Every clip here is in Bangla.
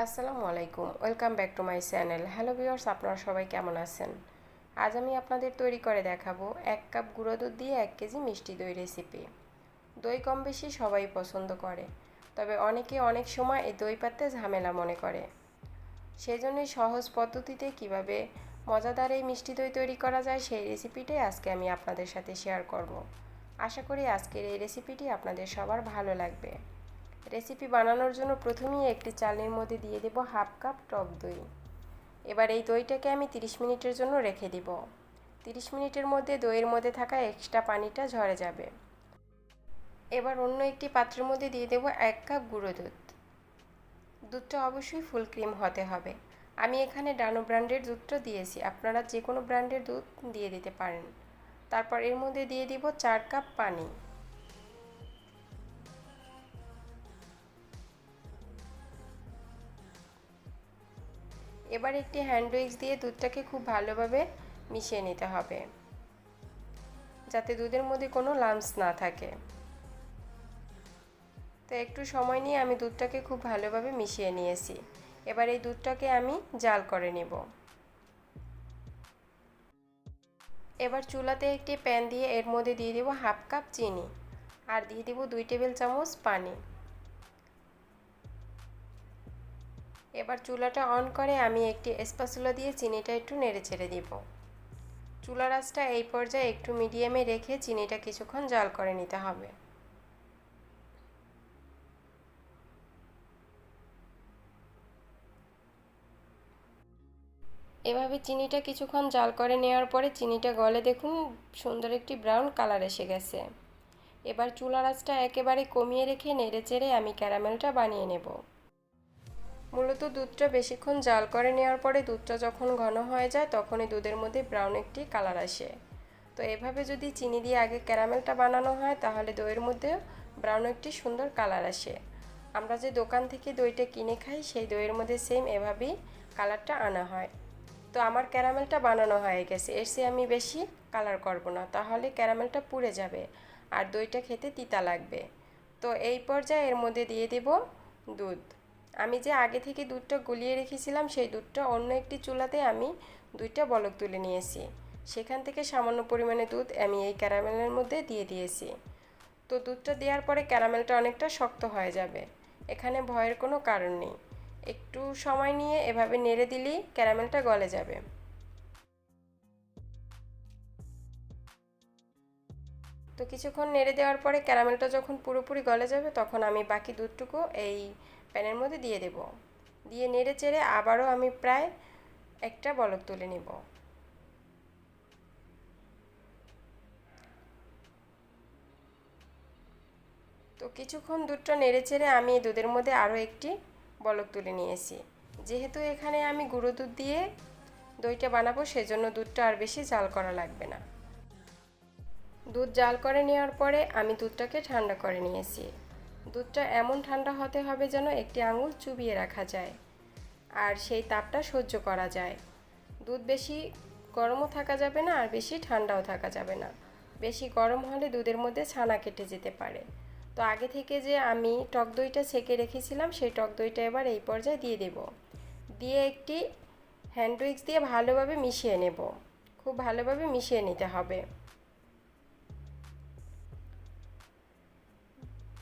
আসসালামু আলাইকুম, welcome back to my channel. Hello viewers, আপনারা সবাই কেমন আছেন? আজ আমি আপনাদের তৈরি করে দেখাবো 1 কাপ গুঁড়ো দুধ দিয়ে 1 কেজি মিষ্টি দই রেসিপি। দই কম বেশি সবাই পছন্দ করে, তবে অনেকে অনেক সময় এই দই পাততে ঝামেলা মনে করে। সেজন্যই সহজ পদ্ধতিতে কিভাবে মজাদার এই মিষ্টি দই তৈরি করা যায় সেই রেসিপিটাই আজকে আমি আপনাদের সাথে শেয়ার করব। আশা করি আজকের এই রেসিপিটি আপনাদের সবার ভালো লাগবে। রেসিপি বানানোর জন্য প্রথমেই একটি চালনির মধ্যে দিয়ে দেব হাফ কাপ টক দই। এবার এই দইটাকে আমি 30 মিনিটের জন্য রেখে দিব। 30 মিনিটের মধ্যে দইয়ের মধ্যে থাকা এক্সট্রা পানিটা ঝরে যাবে। এবার অন্য একটি পাত্রের মধ্যে দিয়ে দেব 1 কাপ গুঁড়ো দুধ। দুধটা অবশ্যই ফুল ক্রিম হতে হবে। আমি এখানে ডানো ব্র্যান্ডের দুধটা দিয়েছি, আপনারা যে কোনো ব্র্যান্ডের দুধ দিয়ে দিতে পারেন। তারপর এর মধ্যে দিয়ে দিব 4 কাপ পানি। এবার একটি হ্যান্ড উইক্স দিয়ে দুধটাকে খুব ভালোভাবে মিশিয়ে নিতে হবে, যাতে দুধের মধ্যে কোনো লাম্পস না থাকে। তো একটু সময় নিয়ে আমি দুধটাকে খুব ভালোভাবে মিশিয়ে নিয়েছি। এবার এই দুধটাকে আমি জাল করে নেব। এবার চুলাতে একটি প্যান দিয়ে এর মধ্যে দিয়ে দেব হাফ কাপ চিনি আর দিয়ে দেব 2 টেবিল চামচ পানি। এবার চুলাটা অন করে আমি একটি স্প্যাচুলা দিয়ে চিনিটা একটু নেড়ে চেড়ে দিব। চুলার আঁচটা এই পর্যায়ে একটু মিডিয়ামে রেখে চিনিটা কিছুক্ষণ জাল করে নিতে হবে। এভাবে চিনিটা কিছুক্ষণ জাল করে নেওয়ার পরে চিনিটা গলে দেখুন সুন্দর একটি ব্রাউন কালার এসে গেছে। এবার চুলার আঁচটা একেবারে কমিয়ে রেখে নেড়ে চেড়ে আমি ক্যারামেলটা বানিয়ে নেব। মূলত দুধটা বেশিক্ষণ জাল করে নেওয়ার পরে দুধটা যখন ঘন হয়ে যায় তখনই দুধের মধ্যে ব্রাউন একটি কালার আসে। তো এভাবে যদি চিনি দিয়ে আগে ক্যারামেলটা বানানো হয় তাহলে দইয়ের মধ্যে ব্রাউন একটি সুন্দর কালার আসে। আমরা যে দোকান থেকে দইটা কিনে খাই সেই দইয়ের মধ্যে সেম এভাবেই কালারটা আনা হয়। তো আমার ক্যারামেলটা বানানো হয়ে গেছে, এর চেয়ে আমি বেশি কালার করব না, তাহলে ক্যারামেলটা পুড়ে যাবে আর দইটা খেতে তিতা লাগবে। তো এই পর্যায়ে এর মধ্যে দিয়ে দেব দুধ। আমি যে আগে থেকে দুধটা গলিয়ে রেখেছিলাম সেই দুধটা অন্য একটি চুলাতে আমি 2টা বলক তুলে নিয়েছি। সেখান থেকে সামান্য পরিমাণে দুধ আমি এই ক্যারামেলের মধ্যে দিয়ে দিয়েছি। তো দুধটা দেওয়ার পরে ক্যারামেলটা অনেকটা শক্ত হয়ে যাবে, এখানে ভয়ের কোনো কারণ নেই। একটু সময় নিয়ে এভাবে নেড়ে দিলেই ক্যারামেলটা গলে যাবে। তো কিছুক্ষণ নেড়ে দেওয়ার পরে ক্যারামেলটা যখন পুরোপুরি গলে যাবে তখন আমি বাকি দুধটুকু এই প্যানের মধ্যে দিয়ে দেব। দিয়ে নেড়ে চেড়ে আবারও আমি প্রায় একটা বলক তুলে নেব। তো কিছুক্ষণ দুধটা নেড়ে চেড়ে আমি দুধের মধ্যে আরও একটি বলক তুলে নিয়েছি। যেহেতু এখানে আমি গুঁড়ো দুধ দিয়ে দইটা বানাবো সেজন্য দুধটা আর বেশি জাল করা লাগবে না। দুধ জাল করে নেওয়ার পরে আমি দুধটাকে ঠান্ডা করে নিয়েছি। দুধটা এমন ঠান্ডা হতে হবে যেন একটি আঙুল চুবিয়ে রাখা যায় আর সেই তাপটা সহ্য করা যায়। দুধ বেশি গরমও থাকা যাবে না আর বেশি ঠান্ডাও থাকা যাবে না। বেশি গরম হলে দুধের মধ্যে ছানা কেটে যেতে পারে। তো আগে থেকে যে আমি টক দইটা ছেঁকে রেখেছিলাম সেই টক দইটা এবার এই পর্যায়ে দিয়ে দেব। দিয়ে একটি হ্যান্ড উইক্স দিয়ে ভালোভাবে মিশিয়ে নেব। খুব ভালোভাবে মিশিয়ে নিতে হবে।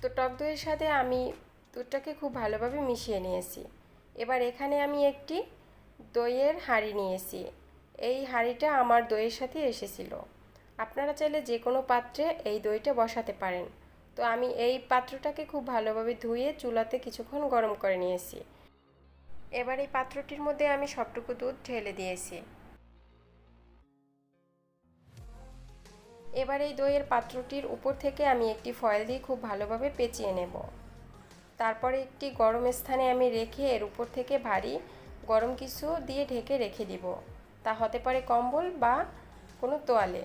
তো টক দইয়ের সাথে আমি দুধটাকে খুব ভালোভাবে মিশিয়ে নিয়েছি। এবার এখানে আমি একটি দইয়ের হাঁড়ি নিয়েছি। এই হাঁড়িটা আমার দইয়ের সাথে এসেছিল। আপনারা চাইলে যে কোনো পাত্রে এই দইটা বসাতে পারেন। তো আমি এই পাত্রটাকে খুব ভালোভাবে ধুয়ে চুলাতে কিছুক্ষণ গরম করে নিয়েছি। এবার এই পাত্রটির মধ্যে আমি সবটুকু দুধ ঢেলে দিয়েছি। এবার এই দইয়ের পাত্রটির উপর থেকে আমি একটি ফয়েল দিয়ে খুব ভালোভাবে পেঁচিয়ে নেব। তারপরে একটি গরম স্থানে আমি রেখে এর উপর থেকে ভারী গরম কিছু দিয়ে ঢেকে রেখে দিব। তা হতে পারে কম্বল বা কোনো তোয়ালে।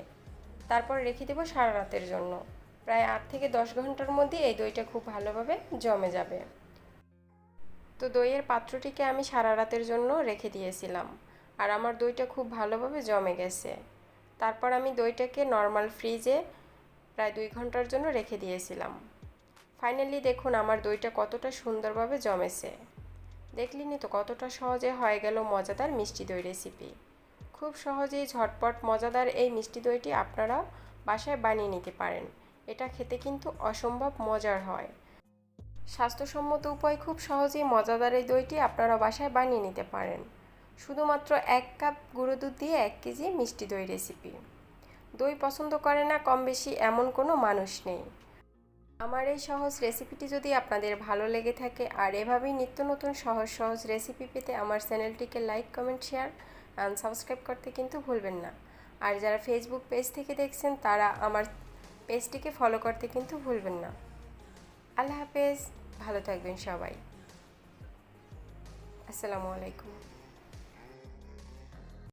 তারপর রেখে দেব সারা রাতের জন্য। প্রায় 8 থেকে 10 ঘন্টার মধ্যে এই দইটা খুব ভালোভাবে জমে যাবে। তো দইয়ের পাত্রটিকে আমি সারা রাতের জন্য রেখে দিয়েছিলাম আর আমার দইটা খুব ভালোভাবে জমে গেছে। তারপর আমি দইটাকে নর্মাল ফ্রিজে প্রায় 2 ঘন্টার জন্য রেখে দিয়েছিলাম। ফাইনালি দেখুন আমার দইটা কতটা সুন্দরভাবে জমেছে। দেখলেনই তো কতটা সহজে হয়ে গেল মজাদার মিষ্টি দই রেসিপি। খুব সহজেই ঝটপট মজাদার এই মিষ্টি দইটি আপনারা বাসায় বানিয়ে নিতে পারেন। এটা খেতে কিন্তু অসম্ভব মজার হয়। স্বাস্থ্যসম্মত উপায় খুব সহজেই মজাদার এই দইটি আপনারা বাসায় বানিয়ে নিতে পারেন। শুধুমাত্র 1 কাপ গুঁড়ো দুধ দিয়ে 1 কেজি মিষ্টি দই রেসিপি। দই পছন্দ করে না কম বেশি এমন কোনো মানুষ নেই। আমার এই সহজ রেসিপিটি যদি আপনাদের ভালো লেগে থাকে আর এভাবেই নিত্য নতুন সহজ সহজ রেসিপি পেতে আমার চ্যানেলটিকে like, comment, share and subscribe করতে কিন্তু ভুলবেন না। আর যারা ফেসবুক পেজ থেকে দেখছেন তারা আমার পেজটিকে ফলো করতে কিন্তু ভুলবেন না। আল্লাহ হাফেজ, ভালো থাকবেন সবাই। আসসালামু আলাইকুম।